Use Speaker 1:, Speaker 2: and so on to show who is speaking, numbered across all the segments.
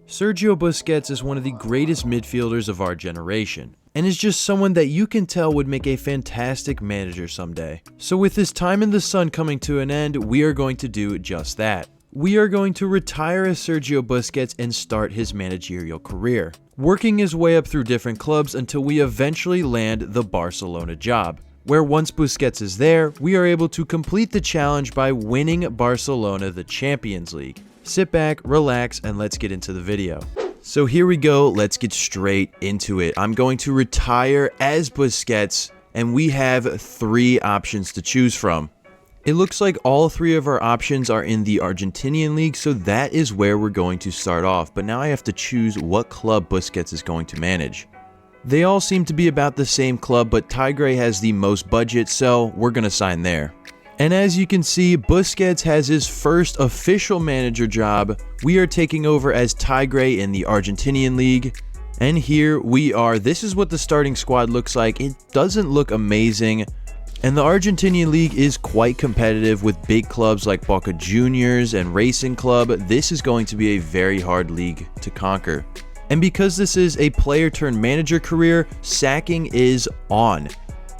Speaker 1: Sergio Busquets is one of the greatest midfielders of our generation, and is just someone that you can tell would make a fantastic manager someday. So with his time in the sun coming to an end, we are going to do just that. We are going to retire as Sergio Busquets and start his managerial career, working his way up through different clubs until we eventually land the Barcelona job, where once Busquets is there, we are able to complete the challenge by winning Barcelona the Champions League. Sit back, relax, and let's get into the video. So here we go, let's get straight into it. I'm going to retire as Busquets, and we have 3 options to choose from. It looks like all 3 of our options are in the Argentinian league, so that is where we're going to start off. But now I have to choose what club Busquets is going to manage. They all seem to be about the same club, but Tigre has the most budget, so we're going to sign there. And as you can see, Busquets has his first official manager job. We are taking over as Tigre in the Argentinian league. And here we are. This is what the starting squad looks like. It doesn't look amazing. And the Argentinian league is quite competitive with big clubs like Boca Juniors and Racing Club. This is going to be a very hard league to conquer. And because this is a player turned manager career, sacking is on,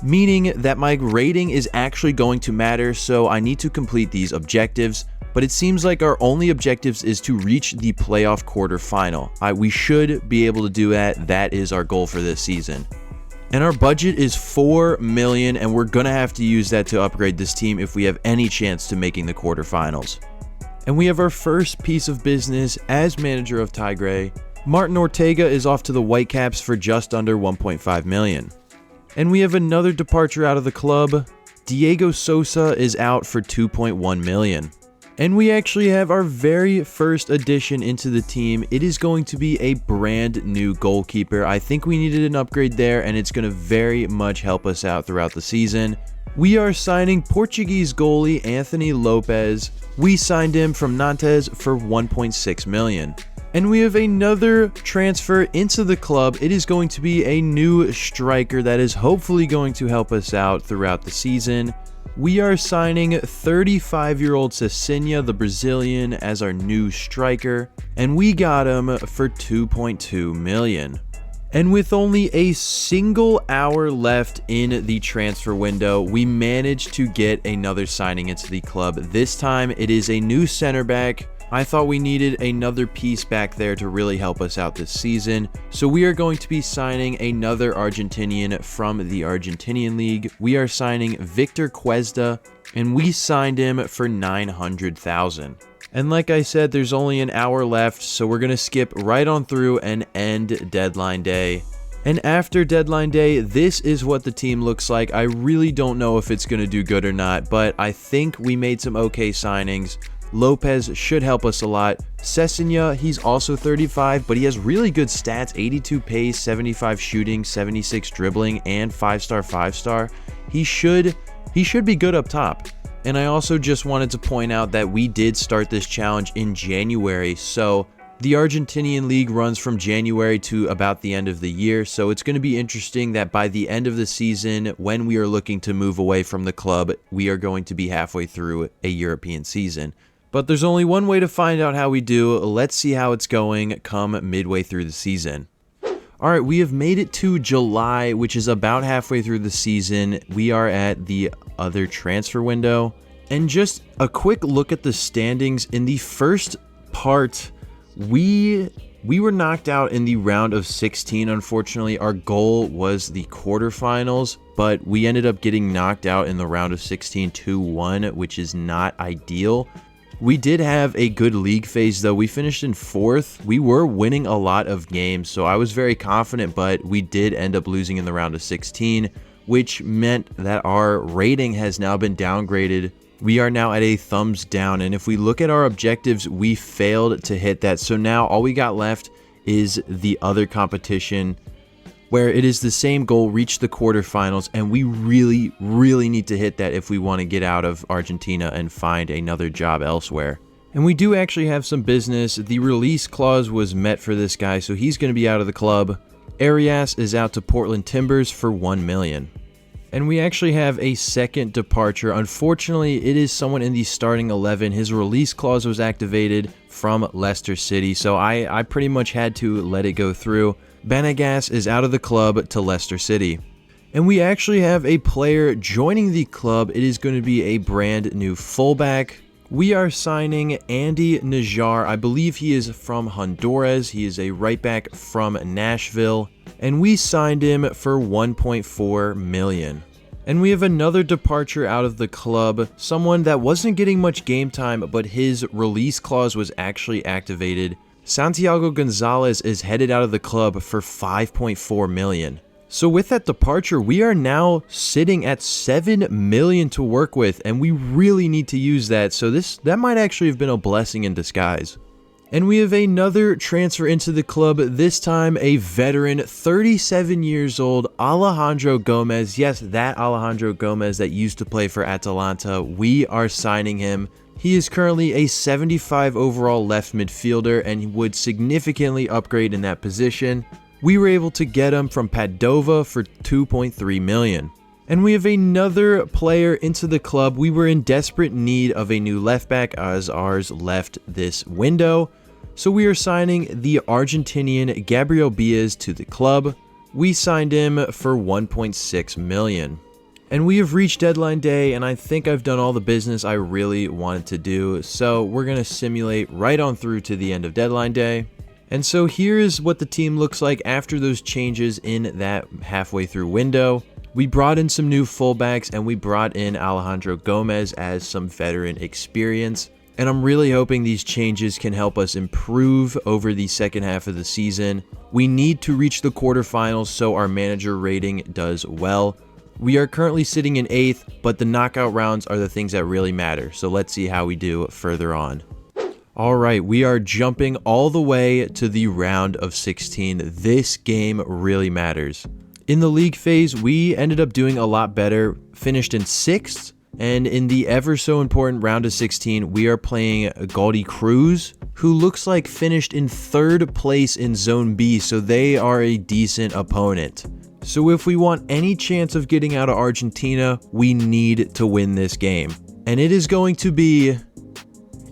Speaker 1: meaning that my rating is actually going to matter, so I need to complete these objectives. But it seems like our only objectives is to reach the playoff quarterfinal. We should be able to do that. That is our goal for this season. And our budget is $4 million, and we're gonna have to use that to upgrade this team if we have any chance to making the quarterfinals. And we have our first piece of business as manager of Tigre. Martin Ortega is off to the Whitecaps for just under $1.5 million. And we have another departure out of the club. Diego Sosa is out for $2.1 million. And we actually have our very first addition into the team. It is going to be a brand new goalkeeper. I think we needed an upgrade there, and it's going to very much help us out throughout the season. We are signing Portuguese goalie Anthony Lopez. We signed him from Nantes for $1.6 million. And we have another transfer into the club. It is going to be a new striker that is hopefully going to help us out throughout the season. We are signing 35-year-old Cecinha, the Brazilian, as our new striker, and we got him for $2.2 million. And with only a single hour left in the transfer window, we managed to get another signing into the club. This time, it is a new center back. I thought we needed another piece back there to really help us out this season. So we are going to be signing another Argentinian from the Argentinian league. We are signing Victor Cuesta, and we signed him for $900,000. And like I said, there's only an hour left, so we're going to skip right on through and end deadline day. And after deadline day, this is what the team looks like. I really don't know if it's going to do good or not, but I think we made some okay signings. Lopez should help us a lot. Cecinha, he's also 35, but he has really good stats: 82 pace, 75 shooting, 76 dribbling, and 5-star. He should be good up top. And I also just wanted to point out that we did start this challenge in January, so the Argentinian league runs from January to about the end of the year, so it's going to be interesting that by the end of the season, when we are looking to move away from the club, we are going to be halfway through a European season. But there's only one way to find out how we do. Let's see how it's going come midway through the season. Alright, we have made it to July, which is about halfway through the season. We are at the other transfer window. And just a quick look at the standings. In the first part, we were knocked out in the round of 16, unfortunately. Our goal was the quarterfinals, but we ended up getting knocked out in the round of 16 2-1, which is not ideal. We did have a good league phase, though. We finished in 4th. We were winning a lot of games, so I was very confident, but we did end up losing in the round of 16, which meant that our rating has now been downgraded. We are now at a thumbs down, and if we look at our objectives, we failed to hit that. So now all we got left is the other competition, where it is the same goal: reach the quarterfinals, and we really need to hit that if we want to get out of Argentina and find another job elsewhere. And we do actually have some business. The release clause was met for this guy, so he's going to be out of the club. Arias is out to Portland Timbers for $1 million. And we actually have a second departure. Unfortunately, it is someone in the starting 11. His release clause was activated from Leicester City, so I pretty much had to let it go through. Benegas is out of the club to Leicester City. And we actually have a player joining the club. It is going to be a brand new fullback. We are signing Andy Najar. I believe he is from Honduras. He is a right back from Nashville. And we signed him for $1.4 million. And we have another departure out of the club. Someone that wasn't getting much game time, but his release clause was actually activated. Santiago Gonzalez is headed out of the club for $5.4 million. So with that departure, we are now sitting at $7 million to work with, and we really need to use that. So that might actually have been a blessing in disguise. And we have another transfer into the club, this time a veteran, 37 years old, Alejandro Gomez. Yes, that Alejandro Gomez that used to play for Atalanta. We are signing him. He is currently a 75 overall left midfielder and would significantly upgrade in that position. We were able to get him from Padova for $2.3 million. And we have another player into the club. We were in desperate need of a new left back as ours left this window. So we are signing the Argentinian Gabriel Diaz to the club. We signed him for $1.6 million. And we have reached deadline day, and I think I've done all the business I really wanted to do. So we're going to simulate right on through to the end of deadline day. And so here is what the team looks like after those changes in that halfway through window. We brought in some new fullbacks, and we brought in Alejandro Gomez as some veteran experience. And I'm really hoping these changes can help us improve over the second half of the season. We need to reach the quarterfinals so our manager rating does well. We are currently sitting in 8th, but the knockout rounds are the things that really matter. So let's see how we do further on. All right, we are jumping all the way to the round of 16. This game really matters. In the league phase, we ended up doing a lot better, finished in 6th. And in the ever so important round of 16, we are playing Gaudi Cruz, who looks like finished in 3rd place in Zone B, so they are a decent opponent. So if we want any chance of getting out of Argentina, we need to win this game. And it is going to be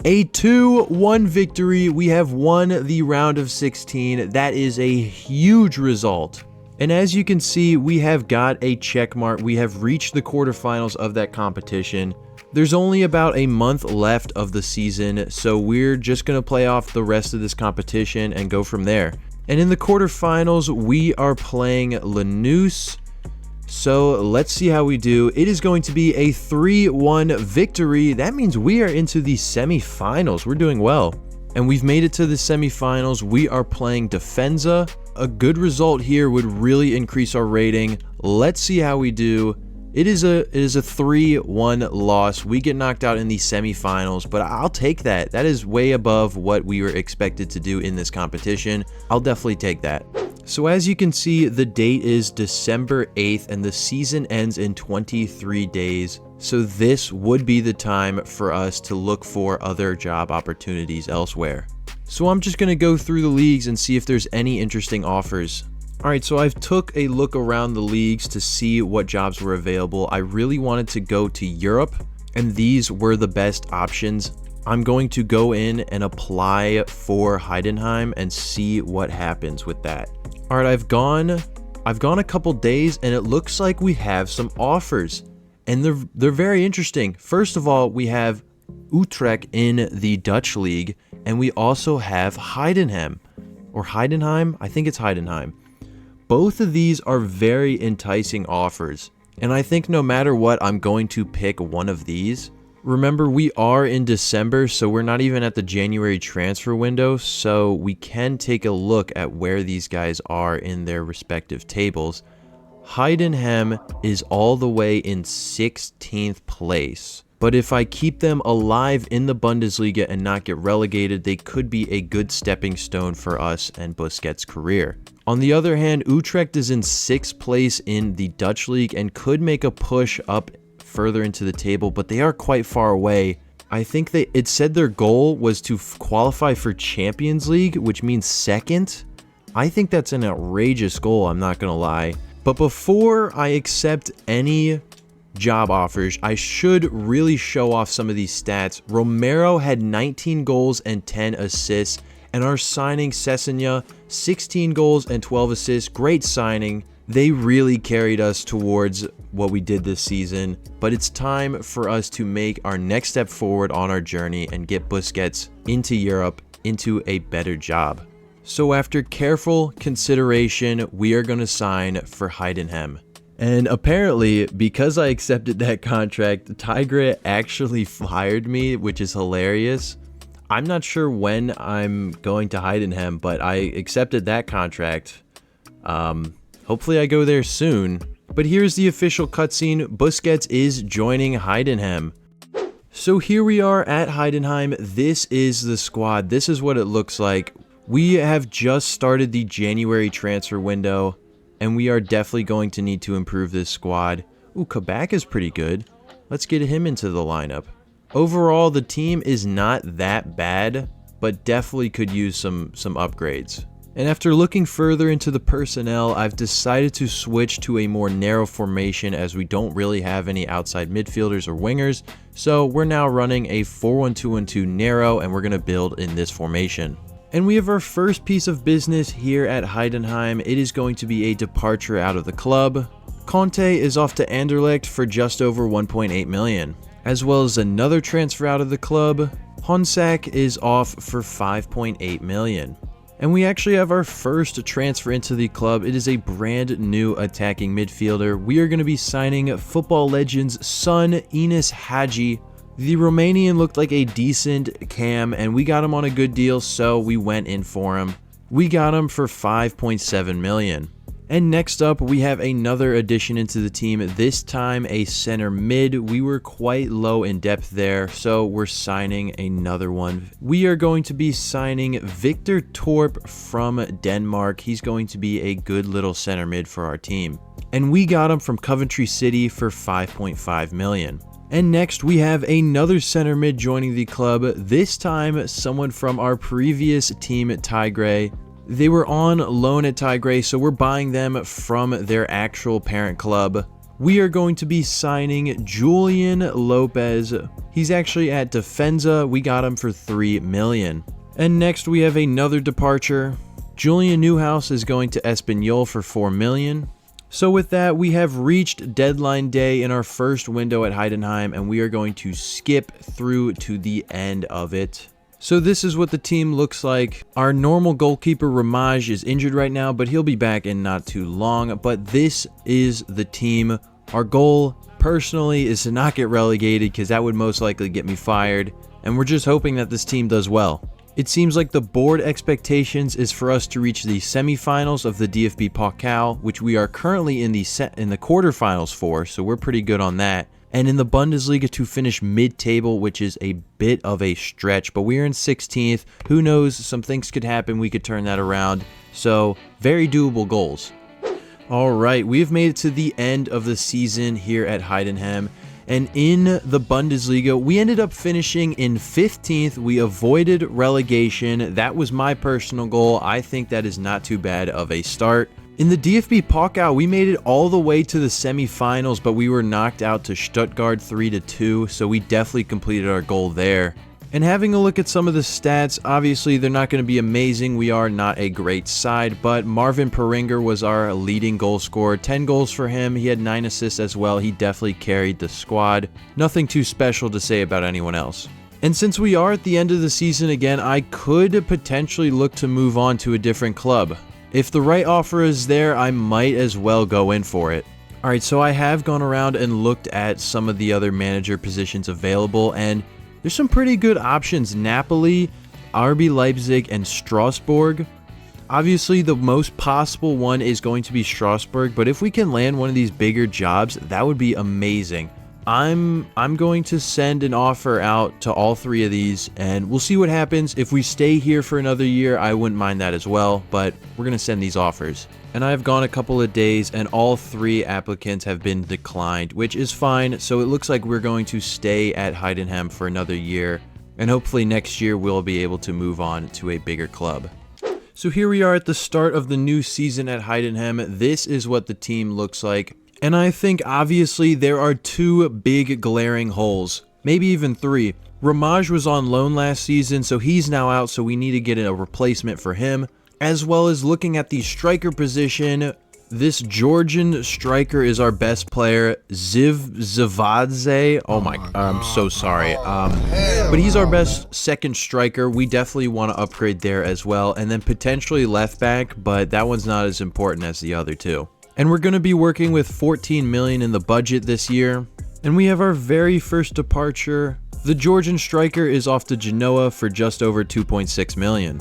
Speaker 1: a 2-1 victory. We have won the round of 16. That is a huge result. And as you can see, we have got a check mark. We have reached the quarterfinals of that competition. There's only about a month left of the season, so we're just going to play off the rest of this competition and go from there. And in the quarterfinals, we are playing Lanús. So let's see how we do. It is going to be a 3-1 victory. That means we are into the semifinals. We're doing well. And we've made it to the semifinals. We are playing Defensa. A good result here would really increase our rating. Let's see how we do. It is a 3-1 loss. We get knocked out in the semifinals, but I'll take that. That is way above what we were expected to do in this competition. I'll definitely take that. So as you can see, the date is December 8th and the season ends in 23 days. So this would be the time for us to look for other job opportunities elsewhere. So I'm just going to go through the leagues and see if there's any interesting offers. Alright, so I've took a look around the leagues to see what jobs were available. I really wanted to go to Europe, and these were the best options. I'm going to go in and apply for Heidenheim and see what happens with that. Alright, I've gone a couple days, and it looks like we have some offers. And they're very interesting. First of all, we have Utrecht in the Dutch league, and we also have Heidenheim. Or Heidenheim? I think it's Heidenheim. Both of these are very enticing offers, and I think no matter what, I'm going to pick one of these. Remember, we are in December, so we're not even at the January transfer window, so we can take a look at where these guys are in their respective tables. Heidenheim is all the way in 16th place. But if I keep them alive in the Bundesliga and not get relegated, they could be a good stepping stone for us and Busquets' career. On the other hand, Utrecht is in 6th place in the Dutch league and could make a push up further into the table, but they are quite far away. I think it said their goal was to qualify for Champions League, which means 2nd. I think that's an outrageous goal, I'm not going to lie. But before I accept any job offers. I should really show off some of these stats. Romero had 19 goals and 10 assists, and our signing Sessigna, 16 goals and 12 assists. Great signing. They really carried us towards what we did this season, but it's time for us to make our next step forward on our journey and get Busquets into Europe, into a better job. So after careful consideration, we are going to sign for Heidenheim. And apparently, because I accepted that contract, Tigre actually fired me, which is hilarious. I'm not sure when I'm going to Heidenheim, but I accepted that contract. Hopefully I go there soon. But here's the official cutscene. Busquets is joining Heidenheim. So here we are at Heidenheim. This is the squad. This is what it looks like. We have just started the January transfer window, and we are definitely going to need to improve this squad. Ooh, Kabak is pretty good. Let's get him into the lineup. Overall, the team is not that bad, but definitely could use some upgrades. And after looking further into the personnel, I've decided to switch to a more narrow formation as we don't really have any outside midfielders or wingers. So we're now running a 4-1-2-1-2 narrow, and we're going to build in this formation. And we have our first piece of business here at Heidenheim. It is going to be a departure out of the club. Conte is off to Anderlecht for just over 1.8 million. As well as another transfer out of the club. Honsak is off for 5.8 million. And we actually have our first transfer into the club. It is a brand new attacking midfielder. We are going to be signing football legend's son, Enes Hadji. The Romanian looked like a decent cam, and we got him on a good deal, so we went in for him. We got him for 5.7 million. And next up, we have another addition into the team, this time a center mid. We were quite low in depth there, so we're signing another one. We are going to be signing Victor Torp from Denmark. He's going to be a good little center mid for our team. And we got him from Coventry City for 5.5 million. And next, we have another center mid joining the club, this time someone from our previous team at Tigre. They were on loan at Tigre, so we're buying them from their actual parent club. We are going to be signing Julian Lopez. He's actually at Defensa. We got him for 3 million. And next we have another departure. Julian Newhouse is going to Espanyol for 4 million. So with that, we have reached deadline day in our first window at Heidenheim, and we are going to skip through to the end of it. So this is what the team looks like. Our normal goalkeeper Ramaj is injured right now, but he'll be back in not too long. But this is the team. Our goal, personally, is to not get relegated, because that would most likely get me fired. And we're just hoping that this team does well. It seems like the board expectations is for us to reach the semifinals of the DFB Pokal, which we are currently in the quarterfinals for, so we're pretty good on that. And in the Bundesliga to finish mid-table, which is a bit of a stretch, but we're in 16th. Who knows? Some things could happen. We could turn that around. So, very doable goals. All right, we've made it to the end of the season here at Heidenheim. And in the Bundesliga, we ended up finishing in 15th. We avoided relegation. That was my personal goal. I think that is not too bad of a start. In the DFB Pokal, we made it all the way to the semifinals, but we were knocked out to Stuttgart 3-2, so we definitely completed our goal there. And having a look at some of the stats, obviously they're not going to be amazing. We are not a great side, but Marvin Peringer was our leading goal scorer. 10 goals for him. He had 9 assists as well. He definitely carried the squad. Nothing too special to say about anyone else. And since we are at the end of the season again, I could potentially look to move on to a different club. If the right offer is there, I might as well go in for it. Alright, so I have gone around and looked at some of the other manager positions available, and there's some pretty good options. Napoli, RB Leipzig, and Strasbourg. Obviously, the most possible one is going to be Strasbourg, but if we can land one of these bigger jobs, that would be amazing. I'm going to send an offer out to all 3 of these, and we'll see what happens. If we stay here for another year, I wouldn't mind that as well, but we're going to send these offers. And I've gone a couple of days, and all 3 applicants have been declined, which is fine. So it looks like we're going to stay at Heidenheim for another year, and hopefully next year we'll be able to move on to a bigger club. So here we are at the start of the new season at Heidenheim. This is what the team looks like. And I think obviously there are two big glaring holes, maybe even three. Ramaj was on loan last season, so he's now out, so we need to get a replacement for him. As well as looking at the striker position, this Georgian striker is our best player, Zivadze. Oh my, I'm so sorry. But he's our best second striker. We definitely want to upgrade there as well. And then potentially left back, but that one's not as important as the other two. And we're going to be working with 14 million in the budget this year. And we have our very first departure. The Georgian striker is off to Genoa for just over 2.6 million.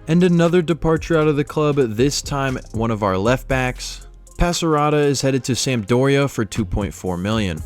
Speaker 1: And another departure out of the club, this time one of our left backs. Passarada is headed to Sampdoria for 2.4 million.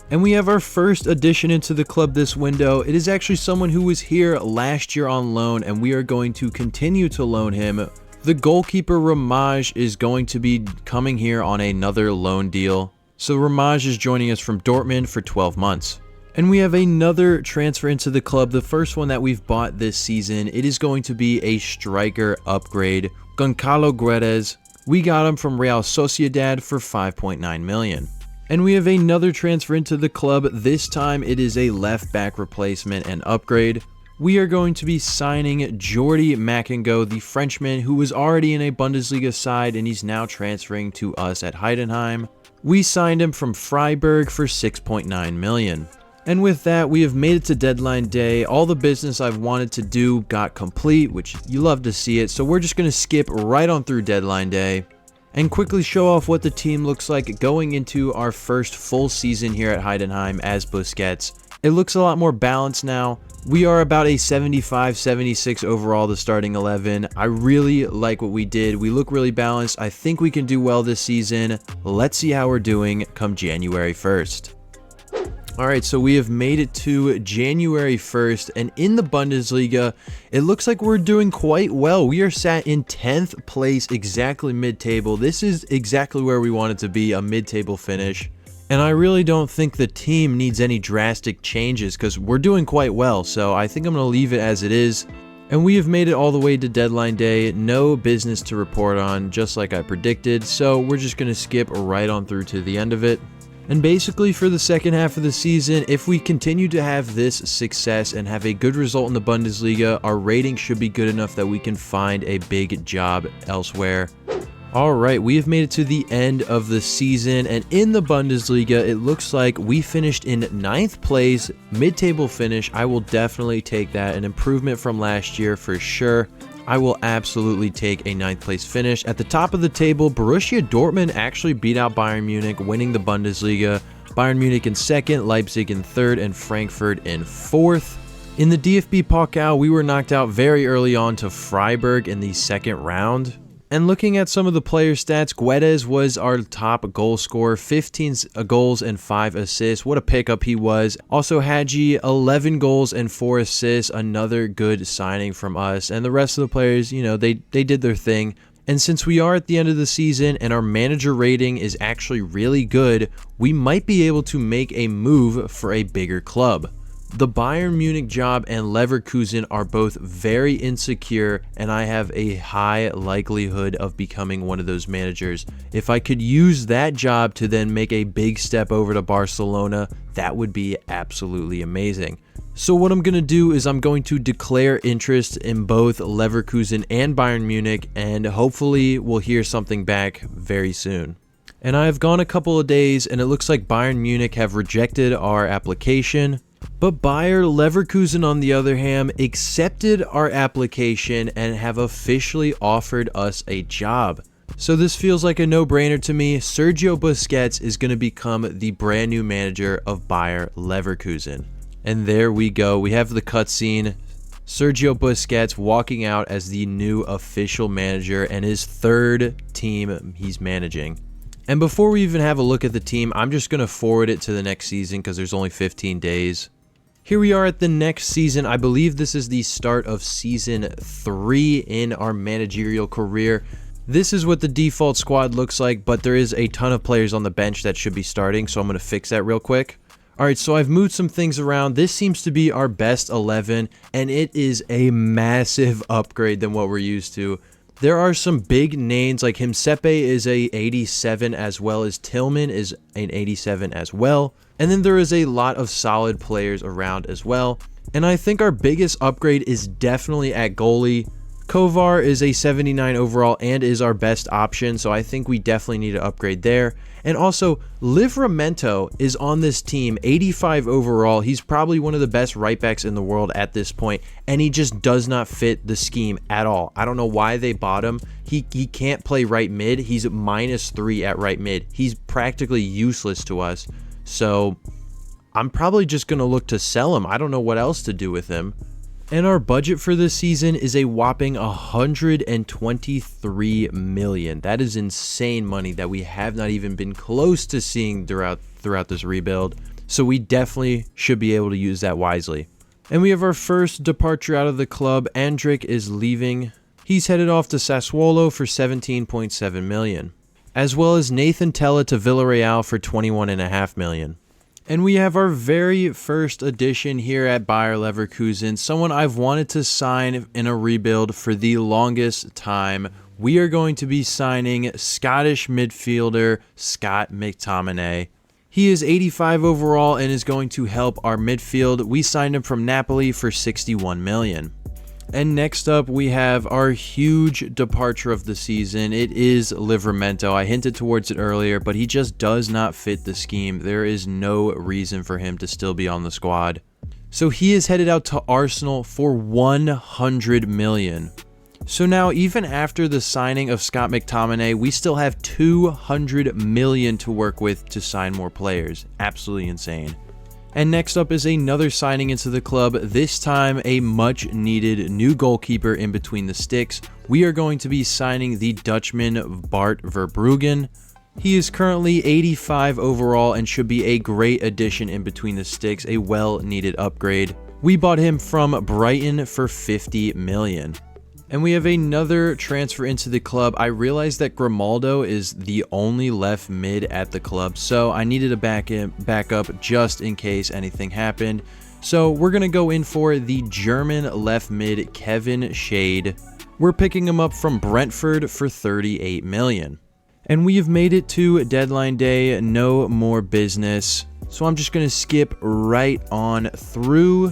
Speaker 1: And we have our first addition into the club this window. It is actually someone who was here last year on loan, and we are going to continue to loan him. The goalkeeper Ramaj is going to be coming here on another loan deal. So Ramaj is joining us from Dortmund for 12 months. And we have another transfer into the club, the first one that we've bought this season. It is going to be a striker upgrade, Goncalo Guedes. We got him from Real Sociedad for 5.9 million. And we have another transfer into the club. This time it is a left back replacement and upgrade. We are going to be signing Jordi Makengo, the Frenchman who was already in a Bundesliga side and he's now transferring to us at Heidenheim. We signed him from Freiburg for 6.9 million. And with that, we have made it to deadline day. All the business I've wanted to do got complete, which you love to see it. So we're just going to skip right on through deadline day and quickly show off what the team looks like going into our first full season here at Heidenheim as Busquets. It looks a lot more balanced now. We are about a 75-76 overall, the starting 11. I really like what we did. We look really balanced. I think we can do well this season. Let's see how we're doing come January 1st. Alright, so we have made it to January 1st, and in the Bundesliga, it looks like we're doing quite well. We are sat in 10th place, exactly mid-table. This is exactly where we want it to be, a mid-table finish. And I really don't think the team needs any drastic changes because we're doing quite well, so I think I'm going to leave it as it is. And we have made it all the way to deadline day, no business to report on, just like I predicted, so we're just going to skip right on through to the end of it. And basically for the second half of the season, if we continue to have this success and have a good result in the Bundesliga, our rating should be good enough that we can find a big job elsewhere. Alright, we have made it to the end of the season, and in the Bundesliga, it looks like we finished in 9th place, mid-table finish. I will definitely take that, an improvement from last year for sure. I will absolutely take a 9th place finish. At the top of the table, Borussia Dortmund actually beat out Bayern Munich, winning the Bundesliga. Bayern Munich in 2nd, Leipzig in 3rd, and Frankfurt in 4th. In the DFB Pokal, we were knocked out very early on to Freiburg in the 2nd round. And looking at some of the player stats, Guedes was our top goal scorer, 15 goals and 5 assists. What a pickup he was. Also Hadji, 11 goals and 4 assists, another good signing from us. And the rest of the players, you know, they did their thing. And since we are at the end of the season and our manager rating is actually really good, we might be able to make a move for a bigger club. The Bayern Munich job and Leverkusen are both very insecure, and I have a high likelihood of becoming one of those managers. If I could use that job to then make a big step over to Barcelona, that would be absolutely amazing. So what I'm going to do is I'm going to declare interest in both Leverkusen and Bayern Munich, and hopefully we'll hear something back very soon. And I've gone a couple of days, and it looks like Bayern Munich have rejected our application. But Bayer Leverkusen, on the other hand, accepted our application and have officially offered us a job. So this feels like a no-brainer to me. Sergio Busquets is going to become the brand new manager of Bayer Leverkusen. And there we go. We have the cutscene. Sergio Busquets walking out as the new official manager and his 3rd team he's managing. And before we even have a look at the team, I'm just going to forward it to the next season because there's only 15 days. Here we are at the next season. I believe this is the start of season 3 in our managerial career. This is what the default squad looks like, but there is a ton of players on the bench that should be starting, so I'm going to fix that real quick. Alright, so I've moved some things around. This seems to be our best 11, and it is a massive upgrade than what we're used to. There are some big names like Himsepe is a 87 as well as Tillman is an 87 as well. And then there is a lot of solid players around as well. And I think our biggest upgrade is definitely at goalie. Kovar is a 79 overall and is our best option, so I think we definitely need to upgrade there. And also, Livramento is on this team, 85 overall. He's probably one of the best right backs in the world at this point, and he just does not fit the scheme at all. I don't know why they bought him. He can't play right mid. He's -3 at right mid. He's practically useless to us, so I'm probably just going to look to sell him. I don't know what else to do with him. And our budget for this season is a whopping 123 million. That is insane money that we have not even been close to seeing throughout this rebuild. So we definitely should be able to use that wisely. And we have our first departure out of the club. Andrić is leaving. He's headed off to Sassuolo for 17.7 million. As well as Nathan Tella to Villarreal for 21.5 million. And we have our very first addition here at Bayer Leverkusen, someone I've wanted to sign in a rebuild for the longest time. We are going to be signing Scottish midfielder Scott McTominay. He is 85 overall and is going to help our midfield. We signed him from Napoli for 61 million. And next up, we have our huge departure of the season. It is Livramento. I hinted towards it earlier, but he just does not fit the scheme. There is no reason for him to still be on the squad. So he is headed out to Arsenal for 100 million. So now, even after the signing of Scott McTominay, we still have 200 million to work with to sign more players. Absolutely insane. And next up is another signing into the club, this time a much needed new goalkeeper in between the sticks. We are going to be signing the Dutchman Bart Verbruggen. He is currently 85 overall and should be a great addition in between the sticks, a well needed upgrade. We bought him from Brighton for 50 million. And we have another transfer into the club. I realized that Grimaldo is the only left mid at the club, so I needed a backup just in case anything happened. So we're going to go in for the German left mid, Kevin Schade. We're picking him up from Brentford for 38 million. And we have made it to deadline day, no more business. So I'm just going to skip right on through.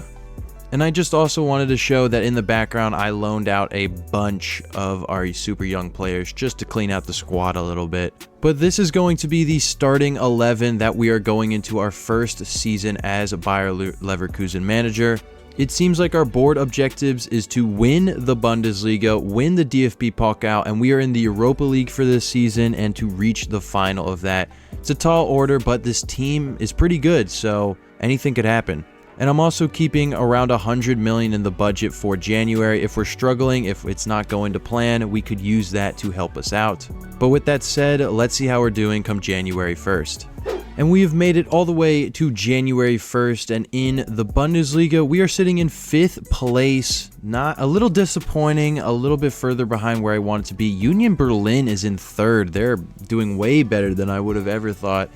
Speaker 1: And I just also wanted to show that in the background, I loaned out a bunch of our super young players just to clean out the squad a little bit. But this is going to be the starting 11 that we are going into our first season as a Bayer Leverkusen manager. It seems like our board objectives is to win the Bundesliga, win the DFB Pokal, and we are in the Europa League for this season and to reach the final of that. It's a tall order, but this team is pretty good, so anything could happen. And I'm also keeping around 100 million in the budget for January. If we're struggling, if it's not going to plan, we could use that to help us out. But with that said, let's see how we're doing come January 1st. And we have made it all the way to January 1st, and in the Bundesliga, we are sitting in 5th place. Not a little disappointing, a little bit further behind where I wanted to be. Union Berlin is in 3rd. They're doing way better than I would have ever thought.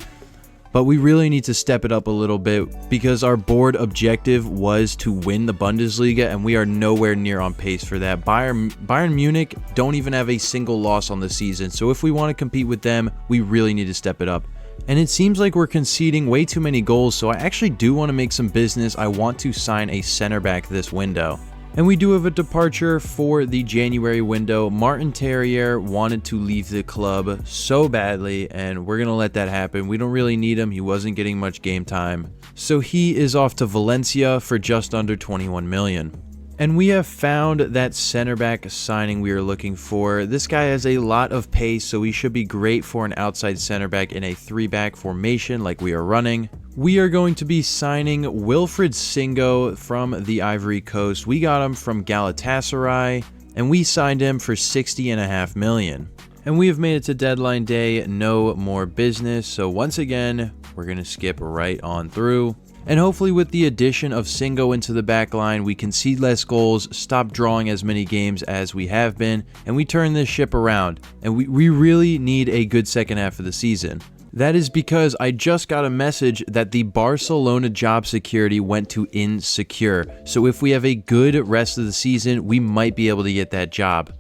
Speaker 1: But we really need to step it up a little bit because our board objective was to win the Bundesliga, and we are nowhere near on pace for that. Bayern Munich don't even have a single loss on the season, so if we want to compete with them, we really need to step it up. And it seems like we're conceding way too many goals, so I actually do want to make some business. I want to sign a center back this window. And we do have a departure for the January window. Martin Terrier wanted to leave the club so badly, and we're going to let that happen. We don't really need him. He wasn't getting much game time. So he is off to Valencia for just under 21 million. And we have found that center back signing we are looking for. This guy has a lot of pace, so he should be great for an outside center back in a 3-back formation like we are running. We are going to be signing Wilfried Singo from the Ivory Coast. We got him from Galatasaray, and we signed him for 60.5 million. And we have made it to deadline day, no more business. So once again, we're going to skip right on through. And hopefully with the addition of Singo into the back line, we concede less goals, stop drawing as many games as we have been, and we turn this ship around. And we really need a good second half of the season. That is because I just got a message that the Barcelona job security went to insecure. So if we have a good rest of the season, we might be able to get that job.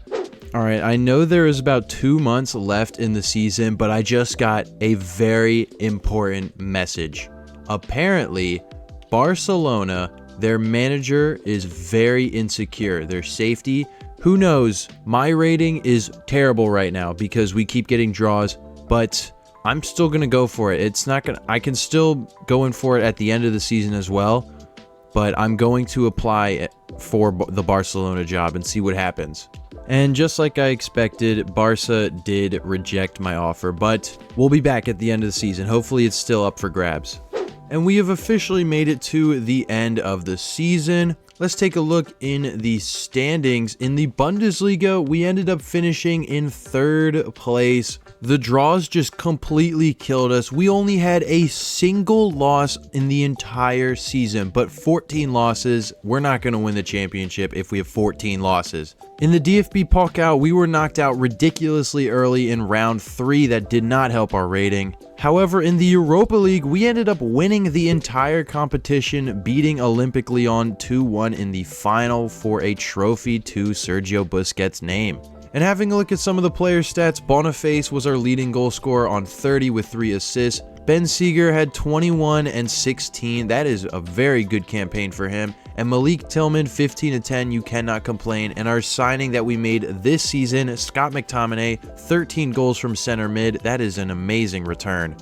Speaker 1: All right, I know there is about 2 months left in the season, but I just got a very important message. Apparently, Barcelona, their manager is very insecure. Their safety, who knows? My rating is terrible right now because we keep getting draws, but I'm still going to go for it. It's not going to, I can still go in for it at the end of the season as well, but I'm going to apply for the Barcelona job and see what happens. And just like I expected, Barca did reject my offer, but we'll be back at the end of the season. Hopefully it's still up for grabs. And we have officially made it to the end of the season. Let's take a look in the standings. In the Bundesliga, we ended up finishing in 3rd place. The draws just completely killed us. We only had a single loss in the entire season, but 14 losses. We're not going to win the championship if we have 14 losses. In the DFB Pokal, we were knocked out ridiculously early in round 3. That did not help our rating. However, in the Europa League, we ended up winning the entire competition, beating Olympic Lyon 2-1 in the final for a trophy to Sergio Busquets' name. And having a look at some of the player stats, Boniface was our leading goal scorer on 30 with 3 assists. Ben Seeger had 21 and 16. That is a very good campaign for him. And Malik Tillman, 15 and 10. You cannot complain. And our signing that we made this season, Scott McTominay, 13 goals from center mid. That is an amazing return.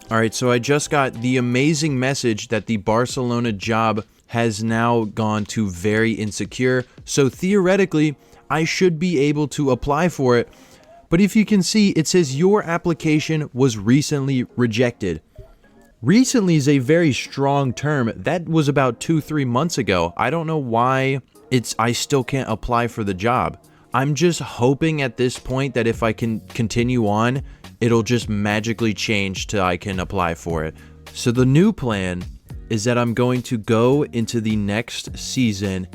Speaker 1: All right, so I just got the amazing message that the Barcelona job has now gone to very insecure. So theoretically, I should be able to apply for it. But if you can see, it says your application was recently rejected. Recently is a very strong term. That was about 2-3 months ago. I don't know why I still can't apply for the job. I'm just hoping at this point that if I can continue on, it'll just magically change till I can apply for it. So the new plan is that I'm going to go into the next season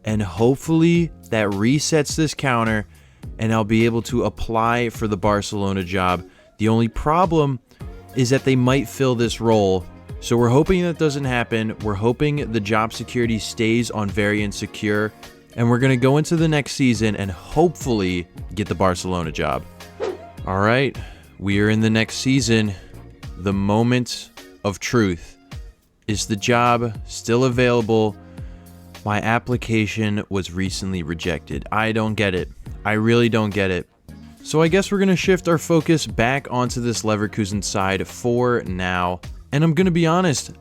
Speaker 1: and hopefully that resets this counter and I'll be able to apply for the Barcelona job. The only problem is that they might fill this role. So we're hoping that doesn't happen. We're hoping the job security stays on very insecure. And we're going to go into the next season and hopefully get the Barcelona job. All right, we are in the next season. The moment of truth. Is the job still available? My application was recently rejected. I don't get it. I really don't get it. So I guess we're going to shift our focus back onto this Leverkusen side for now. And I'm going to be honest,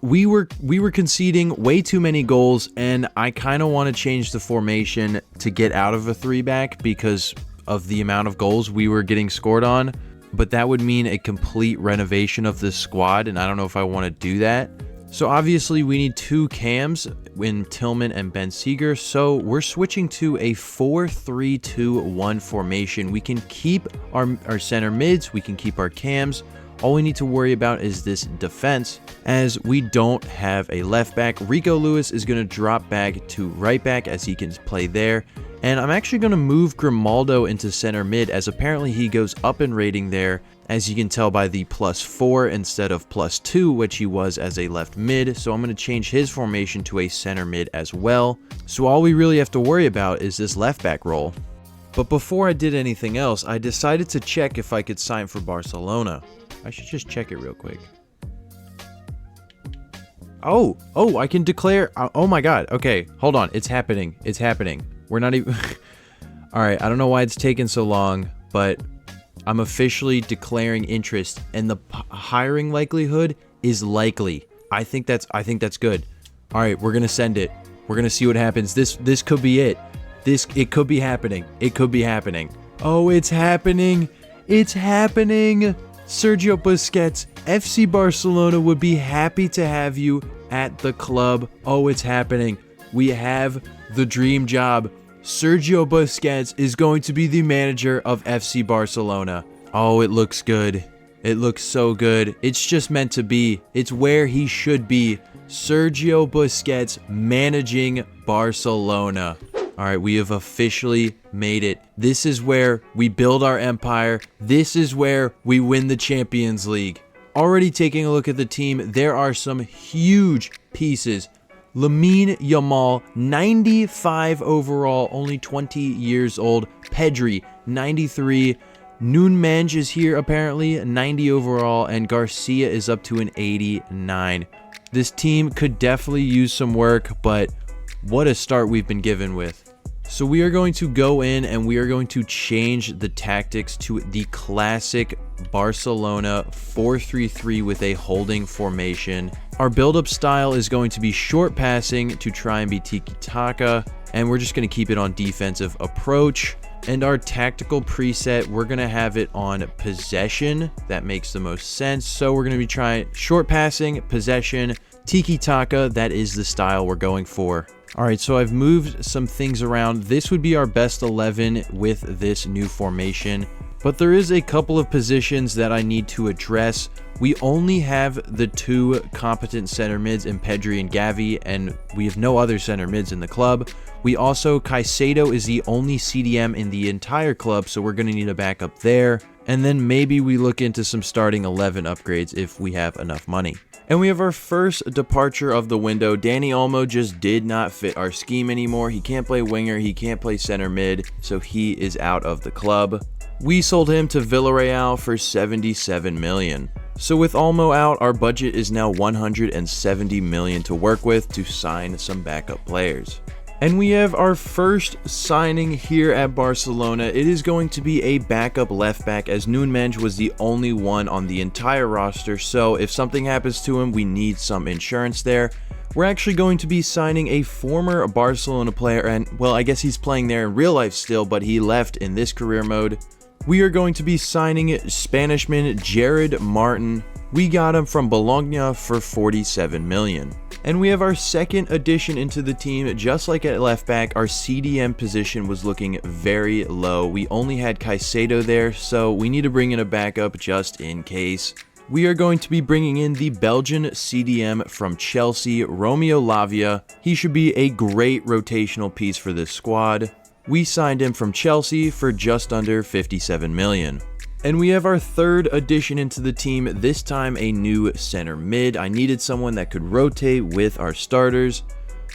Speaker 1: we were conceding way too many goals, and I kind of want to change the formation to get out of a 3-back because of the amount of goals we were getting scored on. But that would mean a complete renovation of this squad, and I don't know if I want to do that. So obviously we need 2 cams in Tillman and Ben Seeger. So we're switching to a 4-3-2-1 formation. We can keep our center mids. We can keep our cams. All we need to worry about is this defense, as we don't have a left back. Rico Lewis is going to drop back to right back as he can play there. And I'm actually going to move Grimaldo into center mid, as apparently he goes up in rating there, as you can tell by the +4 instead of +2, which he was as a left mid. So I'm going to change his formation to a center mid as well. So all we really have to worry about is this left back role. But before I did anything else, I decided to check if I could sign for Barcelona. I should just check it real quick. Oh, I can declare. Oh my God. Okay, hold on. It's happening. It's happening. We're not even. All right. I don't know why it's taken so long, but I'm officially declaring interest, and the hiring likelihood is likely. I think that's good. All right, we're gonna send it. We're gonna see what happens. This could be it. It could be happening. It could be happening. Oh, it's happening. It's happening. Sergio Busquets, FC Barcelona would be happy to have you at the club. Oh, it's happening. We have the dream job. Sergio Busquets is going to be the manager of FC Barcelona. Oh, it looks good. It looks so good. It's just meant to be. It's where he should be. Sergio Busquets managing Barcelona. All right, we have officially made it. This is where we build our empire. This is where we win the Champions League. Already taking a look at the team, there are some huge pieces. Lamine Yamal, 95 overall, only 20 years old. Pedri, 93. Núñez is here apparently, 90 overall, and Garcia is up to an 89. This team could definitely use some work, but what a start we've been given with. So we are going to go in and we are going to change the tactics to the classic Barcelona 4-3-3 with a holding formation. Our build-up style is going to be short passing to try and be tiki-taka, and we're just going to keep it on defensive approach. And our tactical preset, we're going to have it on possession. That makes the most sense. So we're going to be trying short passing, possession, tiki-taka. That is the style we're going for. All right, so I've moved some things around. This would be our best 11 with this new formation, but there is a couple of positions that I need to address. We only have the two competent center mids in Pedri and Gavi, and we have no other center mids in the club. We also, Caicedo is the only CDM in the entire club, so we're going to need a backup there. And then maybe we look into some starting 11 upgrades if we have enough money. And we have our first departure of the window. Dani Olmo just did not fit our scheme anymore. He can't play winger, he can't play center mid, so he is out of the club. We sold him to Villarreal for 77 million. So with Olmo out, our budget is now 170 million to work with to sign some backup players. And we have our first signing here at Barcelona. It is going to be a backup left back, as Núñez was the only one on the entire roster. So if something happens to him, we need some insurance there. We're actually going to be signing a former Barcelona player, and well, I guess he's playing there in real life still, but he left in this career mode. We are going to be signing Spanishman Gerard Martin. We got him from Bologna for 47 million. And we have our second addition into the team. Just like at left back, our CDM position was looking very low. We only had Caicedo there, so we need to bring in a backup just in case. We are going to be bringing in the Belgian CDM from Chelsea, Romeo Lavia. He should be a great rotational piece for this squad. We signed him from Chelsea for just under 57 million. And we have our third addition into the team, this time a new center mid. I needed someone that could rotate with our starters.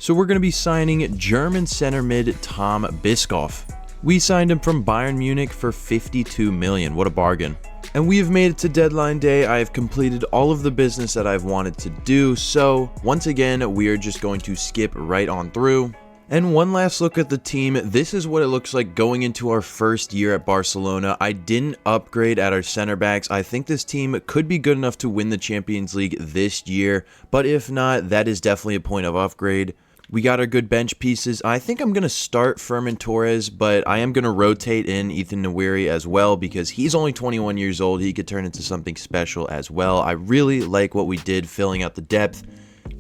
Speaker 1: So we're going to be signing German center mid Tom Bischoff. We signed him from Bayern Munich for 52 million. What a bargain. And we have made it to deadline day. I have completed all of the business that I've wanted to do. So once again, we are just going to skip right on through. And one last look at the team. This is what it looks like going into our first year at Barcelona. I didn't upgrade at our center backs. I think this team could be good enough to win the Champions League this year, but if not, that is definitely a point of upgrade. We got our good bench pieces. I think I'm going to start Fermin Torres, but I am going to rotate in Ethan Nwaneri as well because he's only 21 years old. He could turn into something special as well. I really like what we did filling out the depth.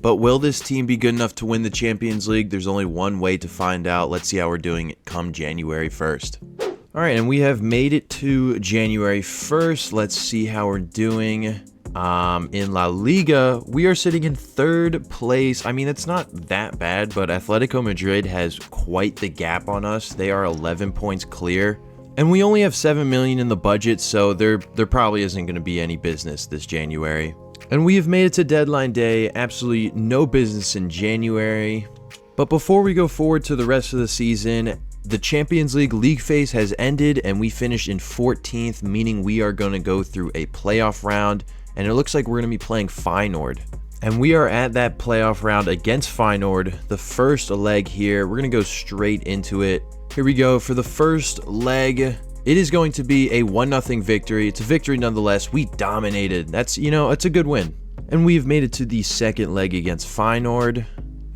Speaker 1: But will this team be good enough to win the Champions League? There's only one way to find out. Let's see how we're doing come January 1st. All right, and we have made it to January 1st. Let's see how we're doing. In La Liga, we are sitting in third place. I mean, it's not that bad, but Atletico Madrid has quite the gap on us. They are 11 points clear. And we only have 7 million in the budget, so there probably isn't going to be any business this January. And we have made it to deadline day. Absolutely no business in January. But before we go forward to the rest of the season, the Champions League league phase has ended and we finished in 14th, meaning we are going to go through a playoff round. And it looks like we're going to be playing Feyenoord. And we are at that playoff round against Feyenoord. The first leg here, we're going to go straight into it. Here we go for the first leg. It is going to be a 1-0 victory. It's a victory nonetheless. We dominated. That's, it's a good win. And we've made it to the second leg against Feyenoord.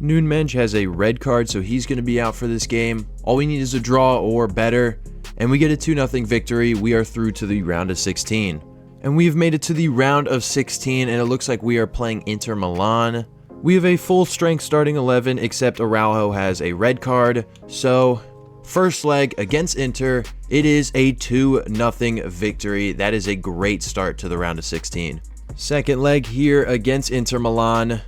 Speaker 1: Núñez has a red card, so he's going to be out for this game. All we need is a draw or better. And we get a 2-0 victory. We are through to the round of 16. And we've made it to the round of 16, and it looks like we are playing Inter Milan. We have a full strength starting 11, except Araujo has a red card. So first leg against Inter, it is a 2-0 victory. That is a great start to the round of 16. Second leg here against Inter Milan.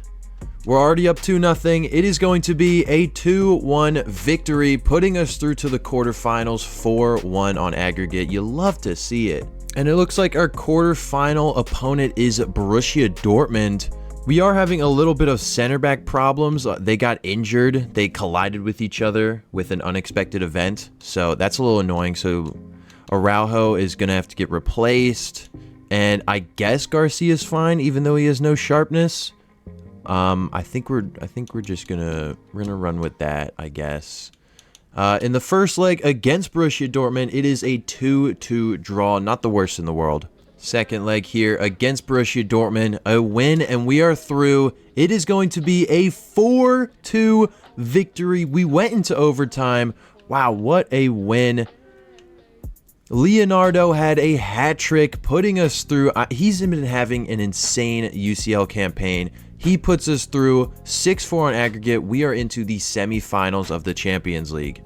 Speaker 1: We're already up 2-0. It is going to be a 2-1 victory, putting us through to the quarterfinals 4-1 on aggregate. You love to see it. And it looks like our quarterfinal opponent is Borussia Dortmund. We are having a little bit of center back problems. They got injured. They collided with each other with an unexpected event. So that's a little annoying. So Araujo is going to have to get replaced. And I guess Garcia's fine, even though he has no sharpness. I think we're just gonna run with that, I guess. In the first leg against Borussia Dortmund, it is a 2-2 draw, not the worst in the world. Second leg here against Borussia Dortmund, a win, and we are through. It is going to be a 4-2 victory. We went into overtime. Wow, what a win. Leonardo had a hat trick putting us through. He's been having an insane UCL campaign. He puts us through 6-4 on aggregate. We are into the semifinals of the Champions League.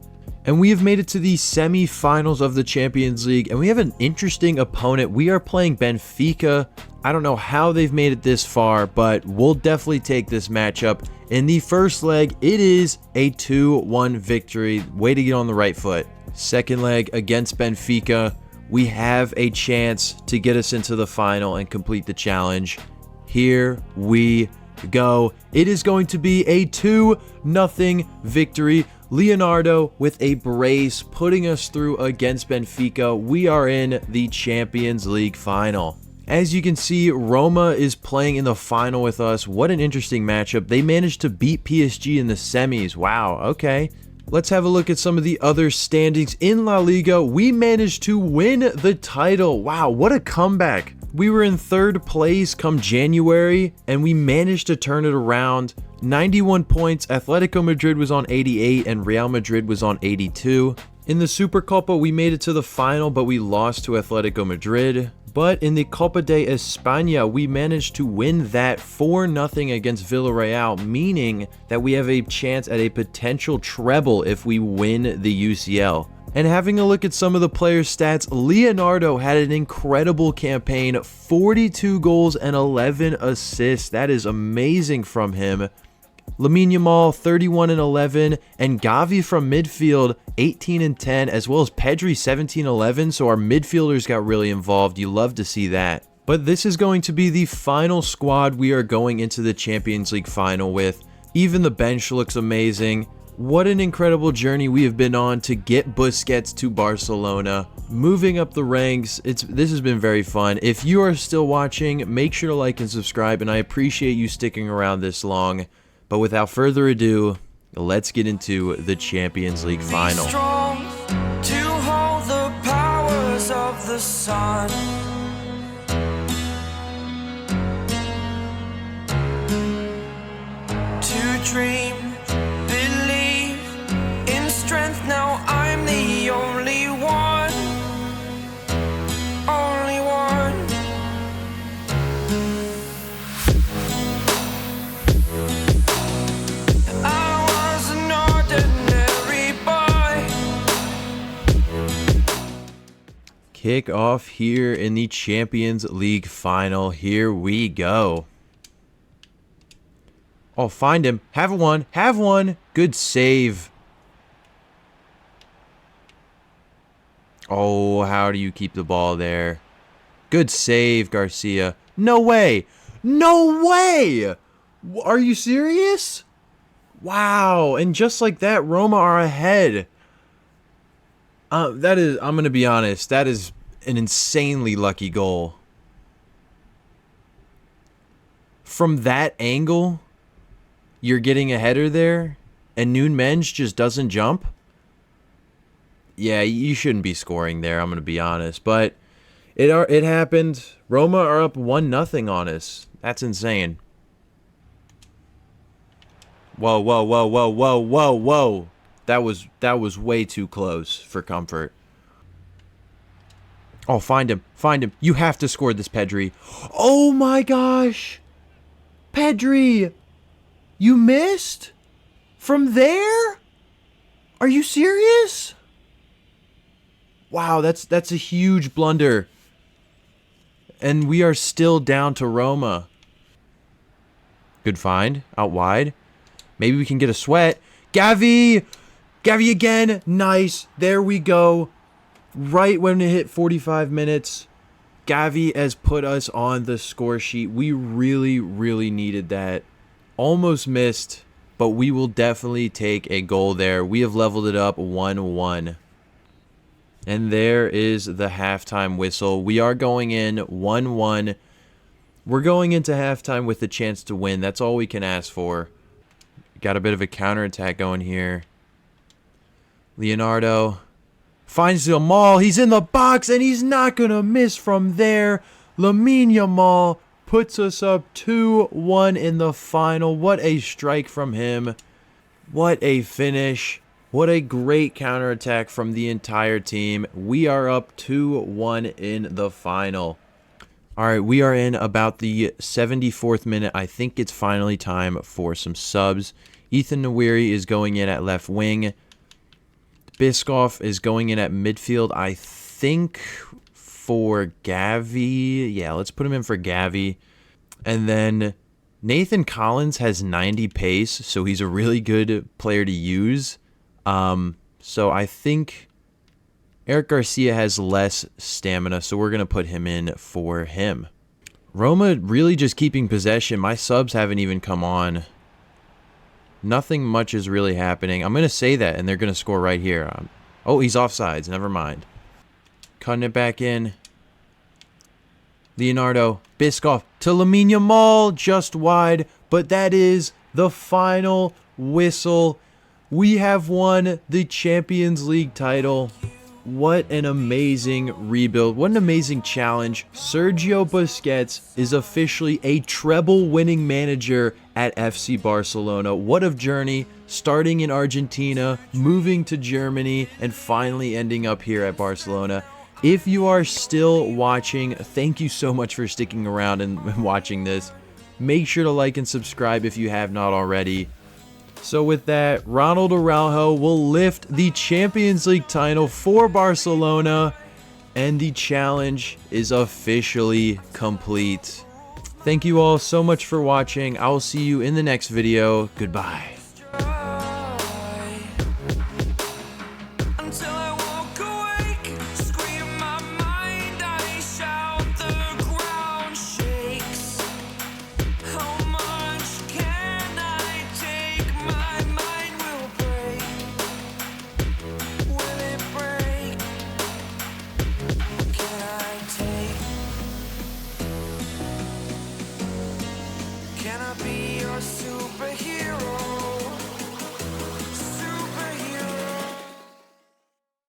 Speaker 1: And we have made it to the semifinals of the Champions League, and we have an interesting opponent. We are playing Benfica. I don't know how they've made it this far, but we'll definitely take this matchup. In the first leg, it is a 2-1 victory. Way to get on the right foot. Second leg against Benfica, we have a chance to get us into the final and complete the challenge. Here we go. It is going to be a 2-0 victory. Leonardo with a brace putting us through against Benfica. We are in the Champions League final. As you can see, Roma is playing in the final with us. What an interesting matchup. They managed to beat PSG in the semis. Wow, okay. Let's have a look at some of the other standings in La Liga. We managed to win the title. Wow, what a comeback. We were in third place come January, and we managed to turn it around. 91 points, Atletico Madrid was on 88, and Real Madrid was on 82. In the Supercopa, we made it to the final, but we lost to Atletico Madrid. But in the Copa de España, we managed to win that 4-0 against Villarreal, meaning that we have a chance at a potential treble if we win the UCL. And having a look at some of the players' stats, Leonardo had an incredible campaign, 42 goals and 11 assists. That is amazing from him. Lamine Yamal, 31 and 11, and Gavi from midfield, 18 and 10, as well as Pedri, 17 11. So our midfielders got really involved. You love to see that. But this is going to be the final squad we are going into the Champions League final with. Even the bench looks amazing. What an incredible journey we have been on to get Busquets to Barcelona. Moving up the ranks, this has been very fun. If you are still watching, make sure to like and subscribe, and I appreciate you sticking around this long. But without further ado, let's get into the Champions League final.
Speaker 2: Be strong to hold the powers of the sun. To dream, believe in strength. Now I'm the only one. Only one.
Speaker 1: Kick off here in the Champions League final. Here we go. Oh, find him. Have one. Have one. Good save. Oh, how do you keep the ball there? Good save, Garcia. No way. No way. Are you serious? Wow. And just like that, Roma are ahead. I'm going to be honest, that is an insanely lucky goal. From that angle, you're getting a header there, and Núñez just doesn't jump. Yeah, you shouldn't be scoring there, I'm going to be honest. But it happened. Roma are up 1-0 on us. That's insane. Whoa, whoa, whoa, whoa, whoa, whoa, whoa. That was way too close for comfort. Oh, find him. Find him. You have to score this, Pedri. Oh my gosh. Pedri. You missed? From there? Are you serious? Wow, that's a huge blunder. And we are still down to Roma. Good find. Out wide. Maybe we can get a sweat. Gavi! Gavi again. Nice. There we go. Right when it hit 45 minutes. Gavi has put us on the score sheet. We really, really needed that. Almost missed, but we will definitely take a goal there. We have leveled it up 1-1. And there is the halftime whistle. We are going in 1-1. We're going into halftime with a chance to win. That's all we can ask for. Got a bit of a counterattack going here. Leonardo finds Yamal. He's in the box, and he's not going to miss from there. Lamine Yamal puts us up 2-1 in the final. What a strike from him. What a finish. What a great counterattack from the entire team. We are up 2-1 in the final. All right, we are in about the 74th minute. I think it's finally time for some subs. Ethan Nwiri is going in at left wing. Biscoff is going in at midfield, I think, for Gavi. Yeah, let's put him in for Gavi. And then Nathan Collins has 90 pace, so he's a really good player to use. So I think Eric Garcia has less stamina, so we're going to put him in for him. Roma really just keeping possession. My subs haven't even come on. Nothing much is really happening. I'm going to say that, and they're going to score right here. Oh, he's offsides. Never mind. Cutting it back in. Leonardo, Biscoff to Lamine Yamal, just wide. But that is the final whistle. We have won the Champions League title. What an amazing rebuild. What an amazing challenge. Sergio Busquets is officially a treble-winning manager at FC Barcelona. What a journey, starting in Argentina, moving to Germany, and finally ending up here at Barcelona. If you are still watching, thank you so much for sticking around and watching this. Make sure to like and subscribe if you have not already. So with that, Ronald Araujo will lift the Champions League title for Barcelona, and the challenge is officially complete. Thank you all so much for watching. I will see you in the next video. Goodbye.
Speaker 2: Until I walk awake, scream my mind, I shout, the ground shakes. How much can I take? My mind will break. Will it break? Can I take? Can I be your superhero?